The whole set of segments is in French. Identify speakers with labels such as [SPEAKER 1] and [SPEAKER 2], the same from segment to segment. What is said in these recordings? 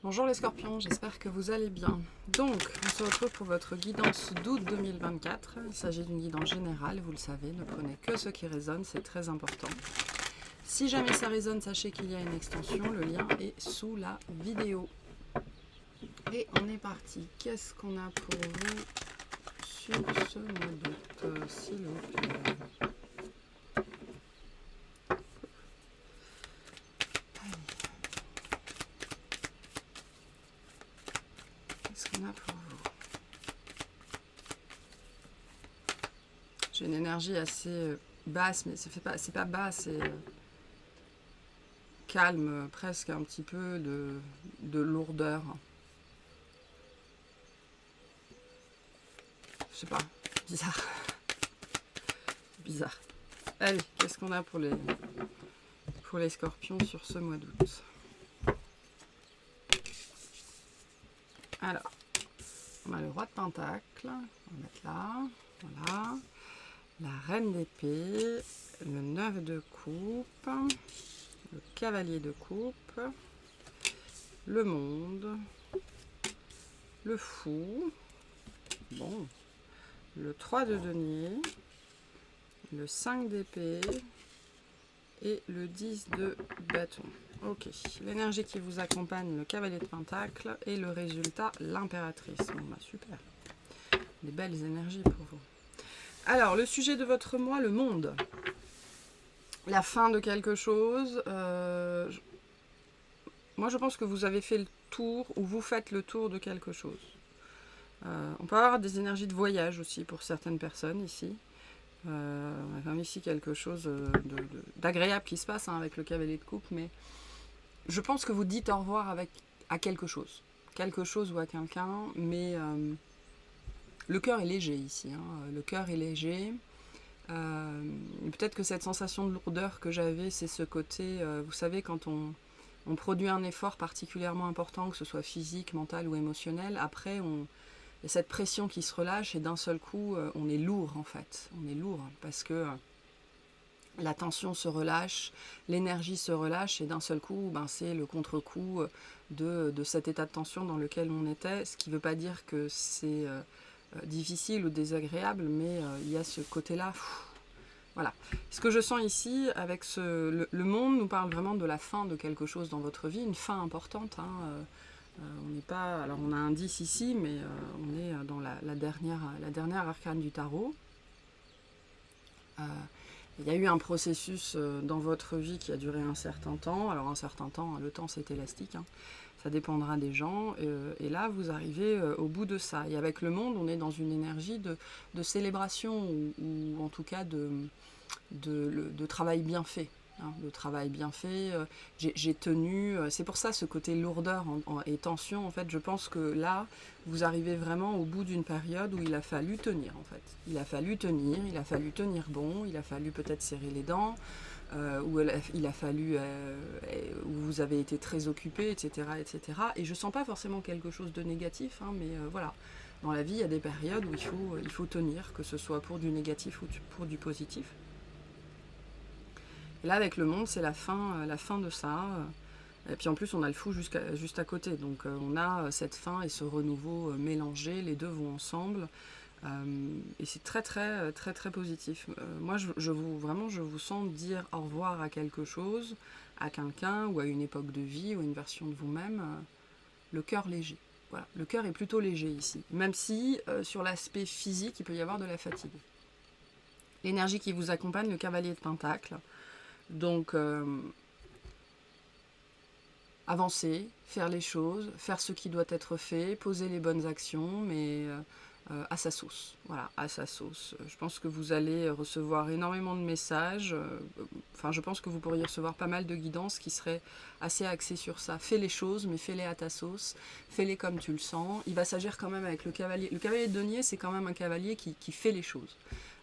[SPEAKER 1] Bonjour les scorpions, j'espère que vous allez bien. Donc, on se retrouve pour votre guidance d'août 2024. Il s'agit d'une guidance générale, vous le savez, ne prenez que ce qui résonne, c'est très important. Si jamais ça résonne, sachez qu'il y a une extension, le lien est sous la vidéo. Et on est parti. Qu'est-ce qu'on a pour vous sur ce mois d'août, s'il vous plaît? Qu'est-ce qu'on a pour vous? J'ai une énergie assez basse, mais c'est pas bas, c'est calme, presque un petit peu de lourdeur. Je sais pas, bizarre. Bizarre. Allez, qu'est-ce qu'on a pour les scorpions sur ce mois d'août? Alors, on a le roi de pentacle, on va mettre là, voilà. La reine d'épée, le 9 de coupe, le cavalier de coupe, le monde, le fou, bon, le 3 de denier, le 5 d'épée et le 10 de bâton. Ok, l'énergie qui vous accompagne, le cavalier de pentacle, et le résultat, l'impératrice. Bon, bah super, des belles énergies pour vous. Alors, le sujet de votre mois, le monde. La fin de quelque chose. Moi, je pense que vous avez fait le tour, ou vous faites le tour de quelque chose. On peut avoir des énergies de voyage aussi pour certaines personnes ici. On a quand même ici quelque chose d'agréable qui se passe avec le cavalier de coupe, mais je pense que vous dites au revoir à quelque chose ou à quelqu'un, mais le cœur est léger ici. Le cœur est léger. Peut-être que cette sensation de lourdeur que j'avais, c'est ce côté, vous savez, quand on produit un effort particulièrement important, que ce soit physique, mental ou émotionnel, après, il y a cette pression qui se relâche et d'un seul coup, on est lourd en fait. On est lourd parce que la tension se relâche, l'énergie se relâche et d'un seul coup, c'est le contre-coup de cet état de tension dans lequel on était. Ce qui ne veut pas dire que c'est difficile ou désagréable, mais il y a ce côté-là. Voilà. Ce que je sens ici, avec le monde nous parle vraiment de la fin de quelque chose dans votre vie, une fin importante. On n'est pas, alors on a un 10 ici, mais on est dans la dernière arcane du tarot. Il y a eu un processus dans votre vie qui a duré un certain temps. Alors un certain temps, le temps c'est élastique, ça dépendra des gens. Et là, vous arrivez au bout de ça. Et avec le monde, on est dans une énergie de célébration ou en tout cas de travail bien fait. De travail bien fait, j'ai tenu, c'est pour ça ce côté lourdeur et tension, en fait, je pense que là, vous arrivez vraiment au bout d'une période où il a fallu tenir, en fait. Il a fallu tenir bon, il a fallu peut-être serrer les dents, où il a fallu, où vous avez été très occupé, etc., etc. Et je sens pas forcément quelque chose de négatif, mais voilà. Dans la vie, il y a des périodes où il faut tenir, que ce soit pour du négatif ou pour du positif. Et là, avec le monde, c'est la fin de ça. Et puis en plus, on a le fou juste à côté. Donc on a cette fin et ce renouveau mélangés. Les deux vont ensemble. Et c'est très, très, très, très positif. Moi, je vous sens dire au revoir à quelque chose, à quelqu'un, ou à une époque de vie, ou à une version de vous-même. Le cœur léger. Voilà. Le cœur est plutôt léger ici. Même si, sur l'aspect physique, il peut y avoir de la fatigue. L'énergie qui vous accompagne, le cavalier de pentacle. Donc, avancer, faire les choses, faire ce qui doit être fait, poser les bonnes actions, mais à sa sauce. Voilà, à sa sauce. Je pense que vous allez recevoir énormément de messages. Enfin, je pense que vous pourriez recevoir pas mal de guidances qui seraient assez axées sur ça. Fais les choses, mais fais-les à ta sauce. Fais-les comme tu le sens. Il va s'agir quand même avec le cavalier. Le cavalier de denier, c'est quand même un cavalier qui fait les choses.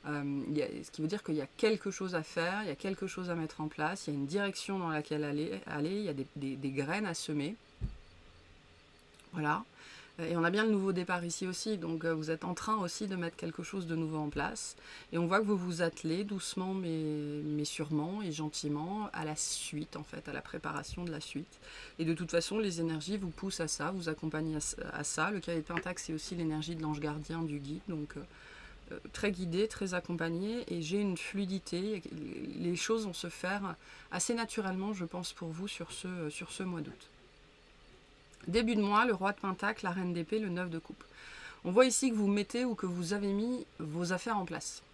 [SPEAKER 1] Ce qui veut dire qu'il y a quelque chose à faire, il y a quelque chose à mettre en place, il y a une direction dans laquelle aller, il y a des graines à semer. Voilà. Et on a bien le nouveau départ ici aussi, donc vous êtes en train aussi de mettre quelque chose de nouveau en place. Et on voit que vous vous attelez doucement mais sûrement et gentiment à la suite, en fait, à la préparation de la suite. Et de toute façon, les énergies vous poussent à ça, vous accompagnent à ça. Le cavalier de Pentacle, c'est aussi l'énergie de l'ange gardien, du guide, donc très guidé, très accompagné. Et j'ai une fluidité, les choses vont se faire assez naturellement, je pense, pour vous sur ce mois d'août. Début de mois, le roi de Pentacle, la reine d'épée, le 9 de coupe. On voit ici que vous mettez ou que vous avez mis vos affaires en place.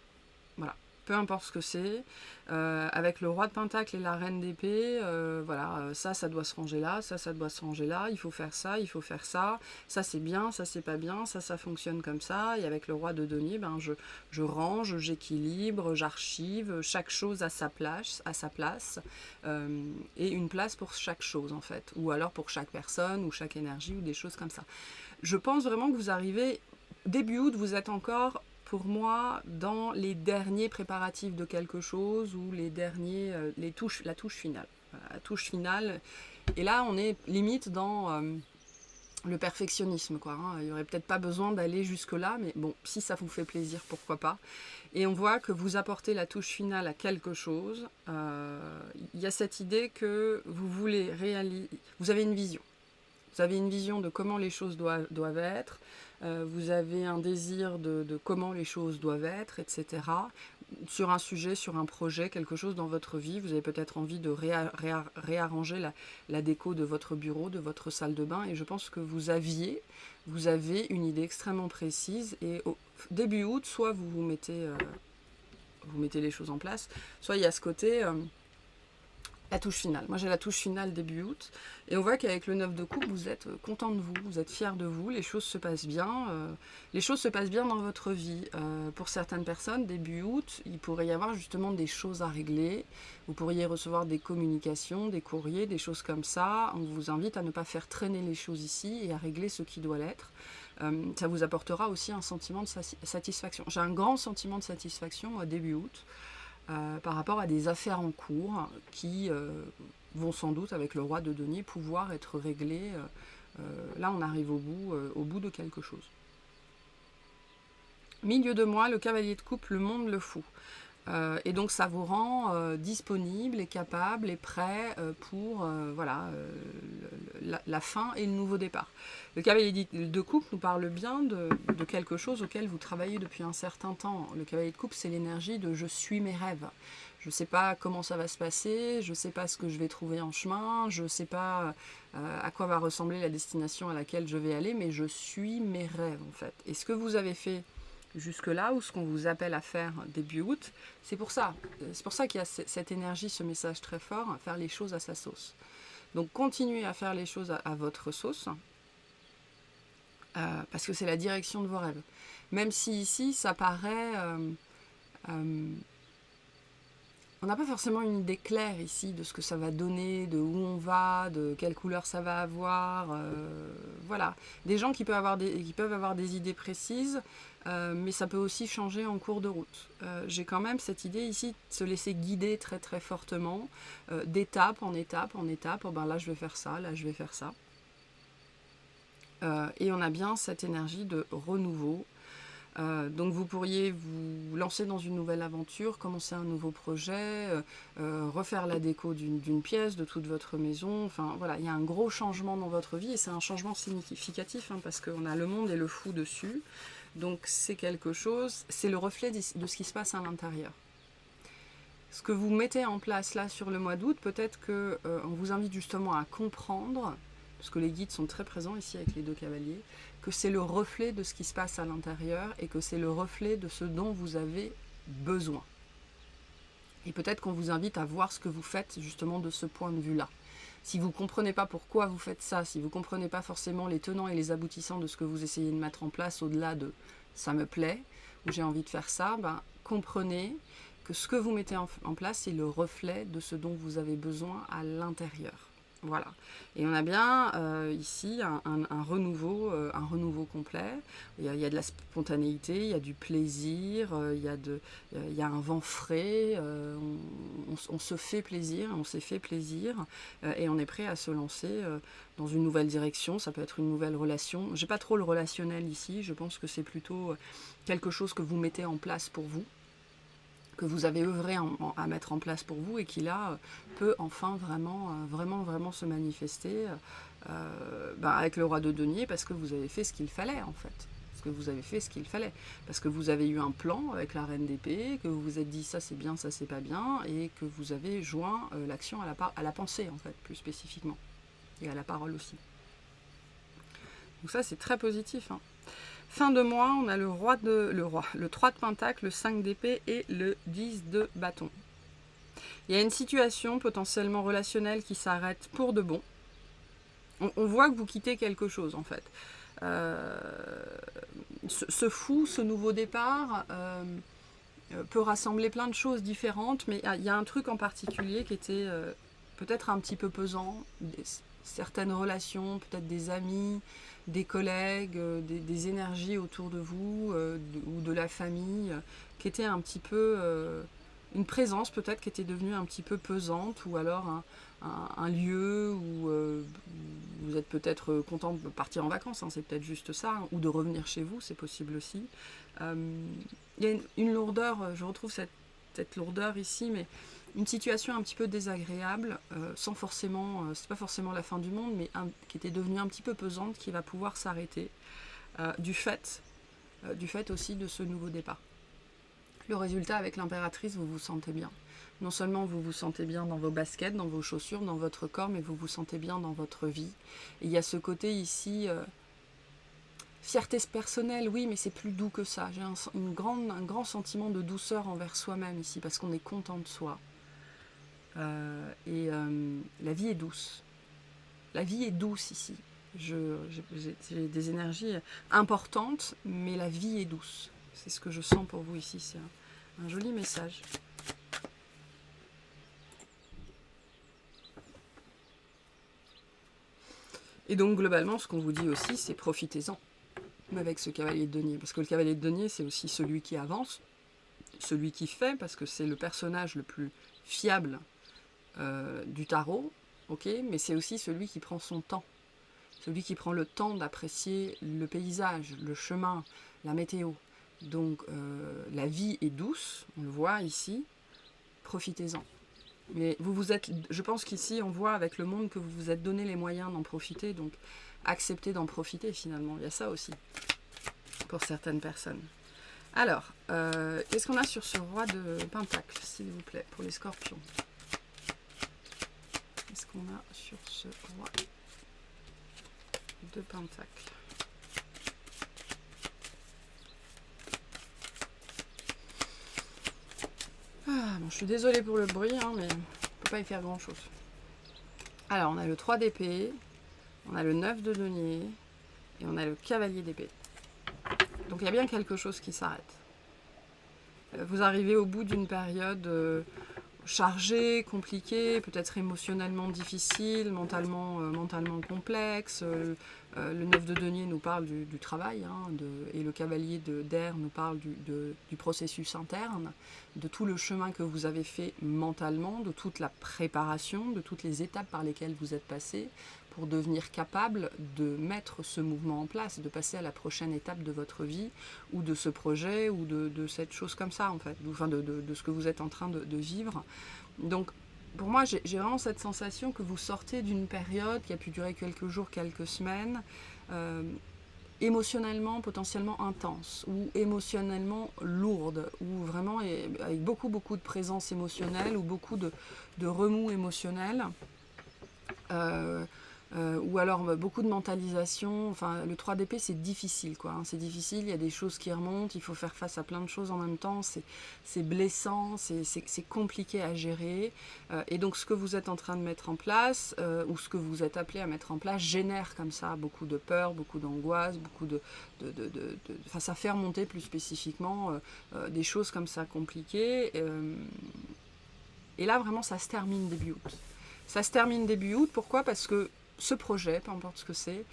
[SPEAKER 1] Voilà, peu importe ce que c'est. Avec le roi de Pentacle et la reine d'épée, voilà, ça doit se ranger là, ça doit se ranger là, il faut faire ça, il faut faire ça, ça c'est bien, ça c'est pas bien, ça fonctionne comme ça. Et avec le roi de denier, ben, je range, j'équilibre, j'archive, chaque chose à sa place, et une place pour chaque chose en fait, ou alors pour chaque personne, ou chaque énergie, ou des choses comme ça. Je pense vraiment que vous arrivez, début août, vous êtes encore, pour moi, dans les derniers préparatifs de quelque chose, ou les derniers, la touche finale. Voilà, la touche finale. Et là, on est limite dans le perfectionnisme, quoi. Hein. Il n'y aurait peut-être pas besoin d'aller jusque-là, mais bon, si ça vous fait plaisir, pourquoi pas. Et on voit que vous apportez la touche finale à quelque chose. Il y a cette idée que vous voulez réaliser... Vous avez une vision. Vous avez une vision de comment les choses doivent être, vous avez un désir de comment les choses doivent être, etc. Sur un sujet, sur un projet, quelque chose dans votre vie, vous avez peut-être envie de réarranger la déco de votre bureau, de votre salle de bain, et je pense que vous avez une idée extrêmement précise, et au début août, soit vous mettez les choses en place, soit il y a ce côté... la touche finale. Moi, j'ai la touche finale début août. Et on voit qu'avec le 9 de coupe, vous êtes content de vous, vous êtes fier de vous, les choses se passent bien. Les choses se passent bien dans votre vie. Pour certaines personnes, début août, il pourrait y avoir justement des choses à régler. Vous pourriez recevoir des communications, des courriers, des choses comme ça. On vous invite à ne pas faire traîner les choses ici et à régler ce qui doit l'être. Ça vous apportera aussi un sentiment de satisfaction. J'ai un grand sentiment de satisfaction début août. Par rapport à des affaires en cours qui vont sans doute, avec le roi de denier, pouvoir être réglées. Là, on arrive au bout de quelque chose. Milieu de mois, le cavalier de coupe, le monde, le fou. Et donc ça vous rend disponible et capable et prêt pour la fin et le nouveau départ. Le cavalier de coupe nous parle bien de quelque chose auquel vous travaillez depuis un certain temps. Le cavalier de coupe, c'est l'énergie de « je suis mes rêves ». Je ne sais pas comment ça va se passer, je ne sais pas ce que je vais trouver en chemin, je ne sais pas à quoi va ressembler la destination à laquelle je vais aller, mais je suis mes rêves en fait. Et ce que vous avez fait jusque-là, ou ce qu'on vous appelle à faire début août, c'est pour ça. C'est pour ça qu'il y a cette énergie, ce message très fort, à faire les choses à sa sauce. Donc continuez à faire les choses à votre sauce, parce que c'est la direction de vos rêves. Même si ici, ça paraît... on n'a pas forcément une idée claire ici de ce que ça va donner, de où on va, de quelle couleur ça va avoir. Voilà. Des gens qui peuvent avoir des idées précises, mais ça peut aussi changer en cours de route. J'ai quand même cette idée ici de se laisser guider très très fortement, d'étape en étape en étape. Oh ben là je vais faire ça, là je vais faire ça. Et on a bien cette énergie de renouveau. Donc vous pourriez vous lancer dans une nouvelle aventure, commencer un nouveau projet, refaire la déco d'une pièce, de toute votre maison. Enfin voilà, il y a un gros changement dans votre vie et c'est un changement significatif parce qu'on a le monde et le fou dessus. Donc c'est quelque chose, c'est le reflet de ce qui se passe à l'intérieur. Ce que vous mettez en place là sur le mois d'août, peut-être qu'on vous invite justement à comprendre, parce que les guides sont très présents ici avec les deux cavaliers, que c'est le reflet de ce qui se passe à l'intérieur et que c'est le reflet de ce dont vous avez besoin. Et peut-être qu'on vous invite à voir ce que vous faites justement de ce point de vue-là. Si vous ne comprenez pas pourquoi vous faites ça, si vous ne comprenez pas forcément les tenants et les aboutissants de ce que vous essayez de mettre en place au-delà de « ça me plaît » ou « j'ai envie de faire ça », comprenez que ce que vous mettez en place, c'est le reflet de ce dont vous avez besoin à l'intérieur. Voilà. Et on a bien ici un renouveau complet. Il y a de la spontanéité, il y a du plaisir, il y a un vent frais, on se fait plaisir, on s'est fait plaisir, et on est prêt à se lancer dans une nouvelle direction. Ça peut être une nouvelle relation. J'ai pas trop le relationnel ici, je pense que c'est plutôt quelque chose que vous mettez en place pour vous, que vous avez œuvré à mettre en place pour vous, et qui là peut enfin vraiment se manifester avec le roi de denier, parce que vous avez fait ce qu'il fallait en fait. Parce que vous avez fait ce qu'il fallait. Parce que vous avez eu un plan avec la reine d'épée, que vous vous êtes dit ça c'est bien, ça c'est pas bien, et que vous avez joint l'action à la pensée en fait, plus spécifiquement. Et à la parole aussi. Donc ça c'est très positif, hein. Fin de mois, on a le 3 de pentacle, le 5 d'épée et le 10 de bâton. Il y a une situation potentiellement relationnelle qui s'arrête pour de bon. On voit que vous quittez quelque chose en fait. Ce nouveau départ peut rassembler plein de choses différentes, mais il y a un truc en particulier qui était peut-être un petit peu pesant. Certaines relations, peut-être des amis, des collègues, des énergies autour de vous ou de la famille qui étaient un petit peu... une présence peut-être qui était devenue un petit peu pesante, ou alors un lieu où vous êtes peut-être content de partir en vacances, hein, c'est peut-être juste ça, hein, ou de revenir chez vous, c'est possible aussi. Il y a une lourdeur, je retrouve cette lourdeur ici, mais une situation un petit peu désagréable, sans forcément, c'est pas forcément la fin du monde, mais qui était devenue un petit peu pesante, qui va pouvoir s'arrêter du fait aussi de ce nouveau départ. Le résultat, avec l'impératrice, vous vous sentez bien. Non seulement vous vous sentez bien dans vos baskets, dans vos chaussures, dans votre corps, mais vous vous sentez bien dans votre vie. Et il y a ce côté ici, fierté personnelle, oui, mais c'est plus doux que ça. J'ai un grand sentiment de douceur envers soi-même ici, parce qu'on est content de soi. La vie est douce. La vie est douce ici. J'ai des énergies importantes, mais la vie est douce. C'est ce que je sens pour vous ici. C'est un joli message. Et donc, globalement, ce qu'on vous dit aussi, c'est profitez-en avec ce cavalier de denier. Parce que le cavalier de denier, c'est aussi celui qui avance, celui qui fait, parce que c'est le personnage le plus fiable du tarot, ok, mais c'est aussi celui qui prend son temps. Celui qui prend le temps d'apprécier le paysage, le chemin, la météo. Donc la vie est douce, on le voit ici, profitez-en. Mais je pense qu'ici on voit avec le monde que vous vous êtes donné les moyens d'en profiter, donc acceptez d'en profiter finalement, il y a ça aussi pour certaines personnes. Alors, qu'est-ce qu'on a sur ce roi de pentacle, s'il vous plaît, pour les scorpions? Qu'est-ce qu'on a sur ce roi de pentacle? Bon, je suis désolée pour le bruit, hein, mais on ne peut pas y faire grand chose. Alors, on a le 3 d'épée, on a le 9 de denier, et on a le cavalier d'épée. Donc il y a bien quelque chose qui s'arrête. Vous arrivez au bout d'une période chargée, compliquée, peut-être émotionnellement difficile, mentalement complexe. Le 9 de denier nous parle du travail, hein, et le cavalier d'air nous parle du processus interne, de tout le chemin que vous avez fait mentalement, de toute la préparation, de toutes les étapes par lesquelles vous êtes passé pour devenir capable de mettre ce mouvement en place, de passer à la prochaine étape de votre vie, ou de ce projet, ou de cette chose comme ça, en fait, enfin de ce que vous êtes en train de vivre. Donc, pour moi, j'ai vraiment cette sensation que vous sortez d'une période qui a pu durer quelques jours, quelques semaines, émotionnellement potentiellement intense, ou émotionnellement lourde, ou vraiment avec beaucoup de présence émotionnelle, ou beaucoup de remous émotionnels, ou alors beaucoup de mentalisation. Enfin, le 3 d'épée, c'est difficile, quoi, hein. C'est difficile, il y a des choses qui remontent, il faut faire face à plein de choses en même temps, c'est blessant, c'est compliqué à gérer, et donc ce que vous êtes en train de mettre en place, ou ce que vous êtes appelé à mettre en place, génère comme ça beaucoup de peur, beaucoup d'angoisse, beaucoup enfin, ça fait remonter plus spécifiquement des choses comme ça compliquées, et là vraiment ça se termine début août. Ça se termine début août. Pourquoi? Parce que ce projet, peu importe ce que c'est,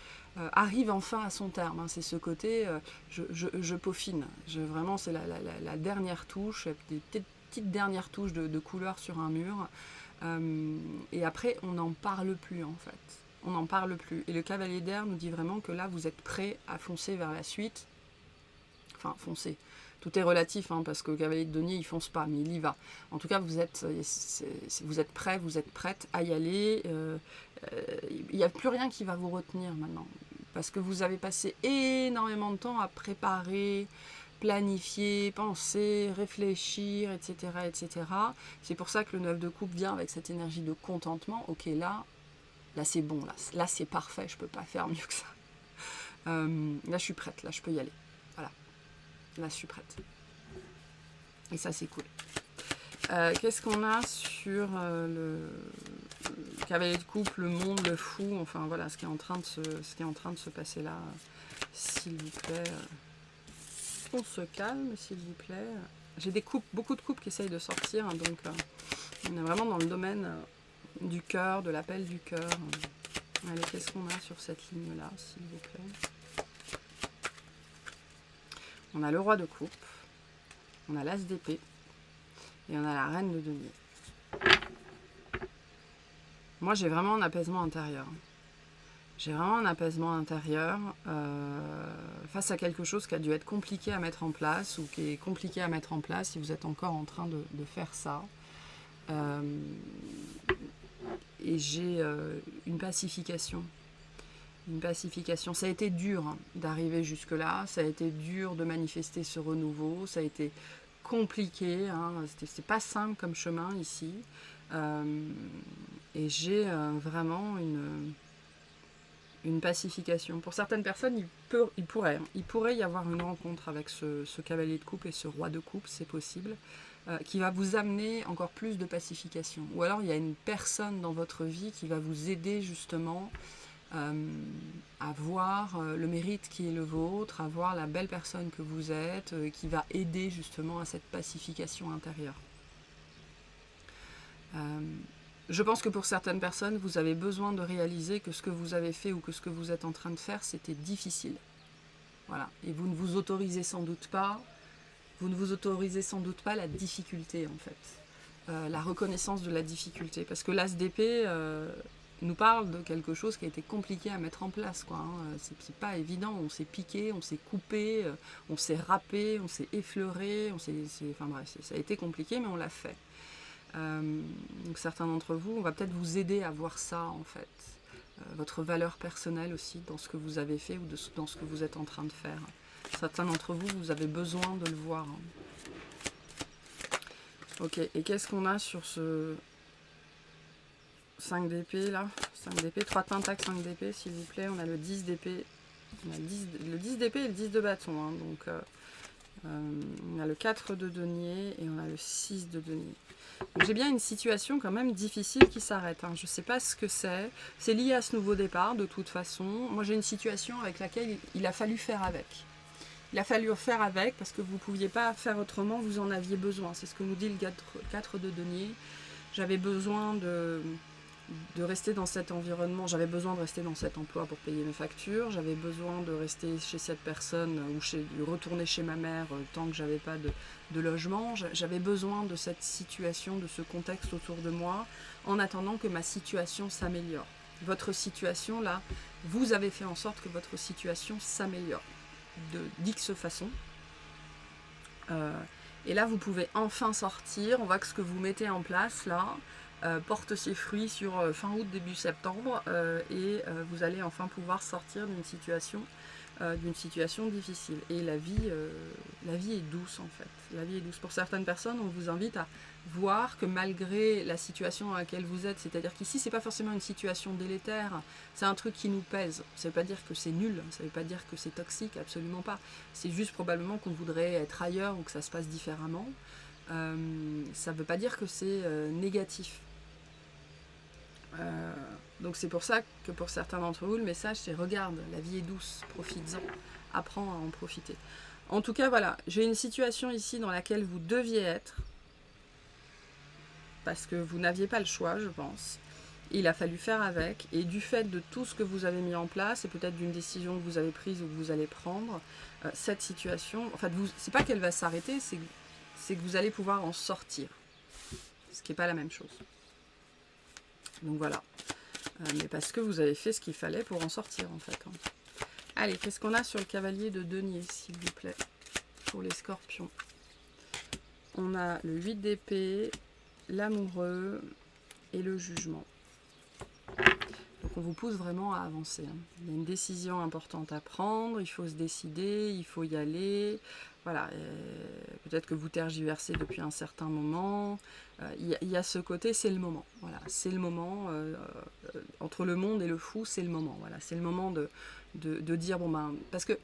[SPEAKER 1] arrive enfin à son terme. Hein. C'est ce côté, je peaufine. Vraiment, c'est la dernière touche, des petites dernières touches de couleur sur un mur. Et après, on n'en parle plus en fait. On n'en parle plus. Et le cavalier d'air nous dit vraiment que là, vous êtes prêt à foncer vers la suite. Enfin, foncer. Tout est relatif, hein, parce que le cavalier de denier, il fonce pas, mais il y va. En tout cas, vous êtes prêt, vous êtes prête à y aller. Il n'y a plus rien qui va vous retenir maintenant. Parce que vous avez passé énormément de temps à préparer, planifier, penser, réfléchir, etc. etc. C'est pour ça que le 9 de coupe vient avec cette énergie de contentement. Ok, là c'est bon, là c'est parfait, je ne peux pas faire mieux que ça. Là je suis prête, là je peux y aller. Voilà, là je suis prête. Et ça c'est cool. Qu'est-ce qu'on a sur le cavalier de coupe, le monde, le fou, enfin voilà, ce qui est en train de se passer là, s'il vous plaît. On se calme, s'il vous plaît. J'ai beaucoup de coupes qui essayent de sortir, hein, donc on est vraiment dans le domaine du cœur, de l'appel du cœur. Allez, qu'est-ce qu'on a sur cette ligne-là, s'il vous plaît? On a le roi de coupe, on a l'as d'épée, et on a la reine de denier. Moi, j'ai vraiment un apaisement intérieur. J'ai vraiment un apaisement intérieur face à quelque chose qui a dû être compliqué à mettre en place ou qui est compliqué à mettre en place si vous êtes encore en train de faire ça. Et j'ai une pacification. Une pacification. Ça a été dur hein, d'arriver jusque-là, ça a été dur de manifester ce renouveau, ça a été compliqué, hein, c'est pas simple comme chemin ici. Et j'ai vraiment une pacification. Pour certaines personnes, il pourrait y avoir une rencontre avec ce cavalier de coupe et ce roi de coupe, c'est possible, qui va vous amener encore plus de pacification. Ou alors, il y a une personne dans votre vie qui va vous aider justement à voir le mérite qui est le vôtre, à voir la belle personne que vous êtes, qui va aider justement à cette pacification intérieure. Je pense que pour certaines personnes, vous avez besoin de réaliser que ce que vous avez fait ou que ce que vous êtes en train de faire, c'était difficile. Voilà. Et vous ne vous autorisez sans doute pas la difficulté en fait. La reconnaissance de la difficulté. Parce que l'as d'épée nous parle de quelque chose qui a été compliqué à mettre en place, quoi, hein. C'est pas évident. On s'est piqué, on s'est coupé, on s'est râpé, on s'est effleuré, enfin bref, ça a été compliqué, mais on l'a fait. Donc certains d'entre vous, on va peut-être vous aider à voir ça en fait, votre valeur personnelle aussi dans ce que vous avez fait ou dans ce que vous êtes en train de faire. Certains d'entre vous, vous avez besoin de le voir. Ok, et qu'est-ce qu'on a sur ce 5 d'épée là, 5 d'épée, 3 pentacle, 5 d'épée s'il vous plaît. On a le 10 d'épée, on a le 10 d'épée et le 10 de bâton, hein. Donc on a le 4 de denier et on a le 6 de denier. Donc j'ai bien une situation quand même difficile qui s'arrête, hein. Je ne sais pas ce que c'est lié à ce nouveau départ de toute façon. Moi j'ai une situation avec laquelle il a fallu faire avec. Il a fallu faire avec parce que vous ne pouviez pas faire autrement, vous en aviez besoin. C'est ce que nous dit le 4 de denier. J'avais besoin de rester dans cet environnement, j'avais besoin de rester dans cet emploi pour payer mes factures, j'avais besoin de rester chez cette personne ou de retourner chez ma mère tant que j'avais pas de logement, j'avais besoin de cette situation, de ce contexte autour de moi, en attendant que ma situation s'améliore. Votre situation là, vous avez fait en sorte que votre situation s'améliore d'X façon. Et là vous pouvez enfin sortir, on voit que ce que vous mettez en place là, porte ses fruits sur fin août, début septembre, et vous allez enfin pouvoir sortir d'une situation difficile. Et la vie est douce en fait. La vie est douce. Pour certaines personnes, on vous invite à voir que malgré la situation dans laquelle vous êtes, c'est-à-dire qu'ici, c'est pas forcément une situation délétère, c'est un truc qui nous pèse. Ça veut pas dire que c'est nul, ça veut pas dire que c'est toxique, absolument pas. C'est juste probablement qu'on voudrait être ailleurs ou que ça se passe différemment. Ça veut pas dire que c'est négatif. Donc c'est pour ça que pour certains d'entre vous, le message c'est regarde, la vie est douce, profites-en, apprends à en profiter. En tout cas, voilà, j'ai une situation ici dans laquelle vous deviez être, parce que vous n'aviez pas le choix, je pense. Il a fallu faire avec, et du fait de tout ce que vous avez mis en place, et peut-être d'une décision que vous avez prise ou que vous allez prendre, cette situation, en fait, c'est pas qu'elle va s'arrêter, c'est que vous allez pouvoir en sortir, ce qui n'est pas la même chose. Donc voilà, mais parce que vous avez fait ce qu'il fallait pour en sortir en fait. Allez, qu'est-ce qu'on a sur le cavalier de denier, s'il vous plaît, pour les scorpions? On a le 8 d'épée, l'amoureux et le jugement. Donc on vous pousse vraiment à avancer. Il y a une décision importante à prendre, il faut se décider, il faut y aller. Voilà, peut-être que vous tergiversez depuis un certain moment. Il y a ce côté, c'est le moment. Voilà, c'est le moment. Entre le monde et le fou, c'est le moment. Voilà, c'est le moment de dire, bon ben, parce que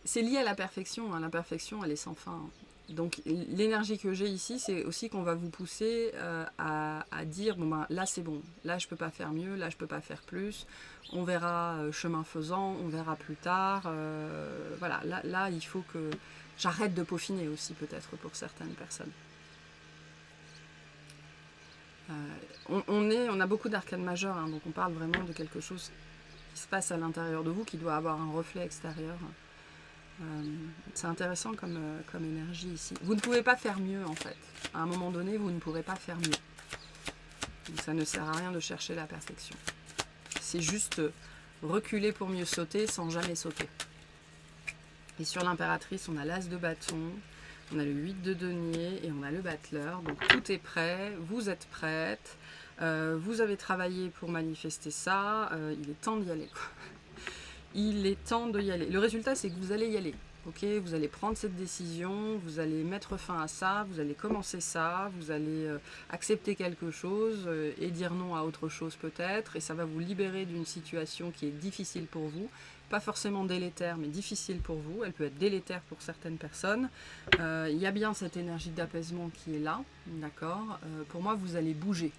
[SPEAKER 1] c'est lié à la perfection. La perfection, elle est sans fin. Donc l'énergie que j'ai ici, c'est aussi qu'on va vous pousser à dire, bon ben là c'est bon, là je peux pas faire mieux, là je peux pas faire plus, on verra chemin faisant, on verra plus tard, voilà, là il faut que j'arrête de peaufiner aussi peut-être pour certaines personnes. On a beaucoup d'arcanes majeures, donc on parle vraiment de quelque chose qui se passe à l'intérieur de vous, qui doit avoir un reflet extérieur. C'est intéressant comme énergie ici. Vous ne pouvez pas faire mieux en fait. À un moment donné, vous ne pourrez pas faire mieux. Donc ça ne sert à rien de chercher la perfection. C'est juste reculer pour mieux sauter sans jamais sauter. Et sur l'impératrice, on a l'as de bâton, on a le 8 de denier et on a le battleur. Donc tout est prêt, vous êtes prête, vous avez travaillé pour manifester ça, il est temps d'y aller, quoi. Il est temps d'y aller. Le résultat, c'est que vous allez y aller. Ok, vous allez prendre cette décision, vous allez mettre fin à ça, vous allez commencer ça, vous allez accepter quelque chose et dire non à autre chose peut-être, et ça va vous libérer d'une situation qui est difficile pour vous, pas forcément délétère, mais difficile pour vous. Elle peut être délétère pour certaines personnes. Il y a bien cette énergie d'apaisement qui est là, d'accord. Pour moi, vous allez bouger.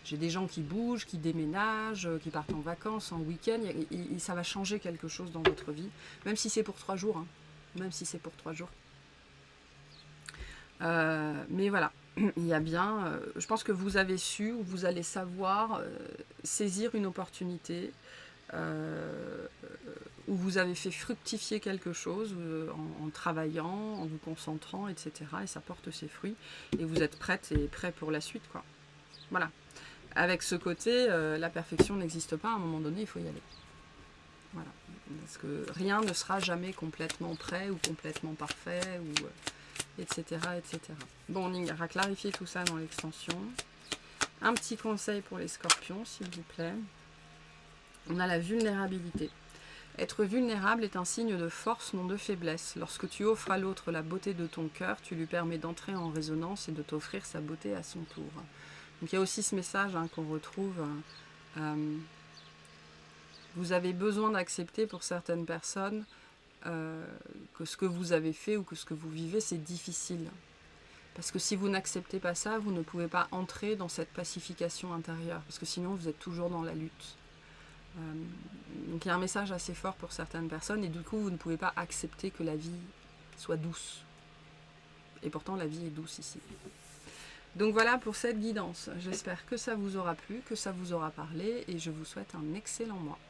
[SPEAKER 1] J'ai des gens qui bougent, qui déménagent, qui partent en vacances, en week-end, et ça va changer quelque chose dans votre vie, même si c'est pour 3 jours. Même si c'est pour 3 jours. Mais voilà, il y a bien, je pense que vous avez su, ou vous allez savoir saisir une opportunité, où vous avez fait fructifier quelque chose en travaillant, en vous concentrant, etc. Et ça porte ses fruits, et vous êtes prête et prêt pour la suite, quoi. Voilà. Avec ce côté, la perfection n'existe pas, à un moment donné, il faut y aller. Voilà. Parce que rien ne sera jamais complètement prêt ou complètement parfait, ou, etc., etc. Bon, on ira clarifier tout ça dans l'extension. Un petit conseil pour les scorpions, s'il vous plaît. On a la vulnérabilité. Être vulnérable est un signe de force, non de faiblesse. Lorsque tu offres à l'autre la beauté de ton cœur, tu lui permets d'entrer en résonance et de t'offrir sa beauté à son tour. Donc il y a aussi ce message qu'on retrouve. Vous avez besoin d'accepter pour certaines personnes que ce que vous avez fait ou que ce que vous vivez, c'est difficile. Parce que si vous n'acceptez pas ça, vous ne pouvez pas entrer dans cette pacification intérieure. Parce que sinon, vous êtes toujours dans la lutte. Donc il y a un message assez fort pour certaines personnes. Et du coup, vous ne pouvez pas accepter que la vie soit douce. Et pourtant, la vie est douce ici. Donc voilà pour cette guidance. J'espère que ça vous aura plu, que ça vous aura parlé. Et je vous souhaite un excellent mois.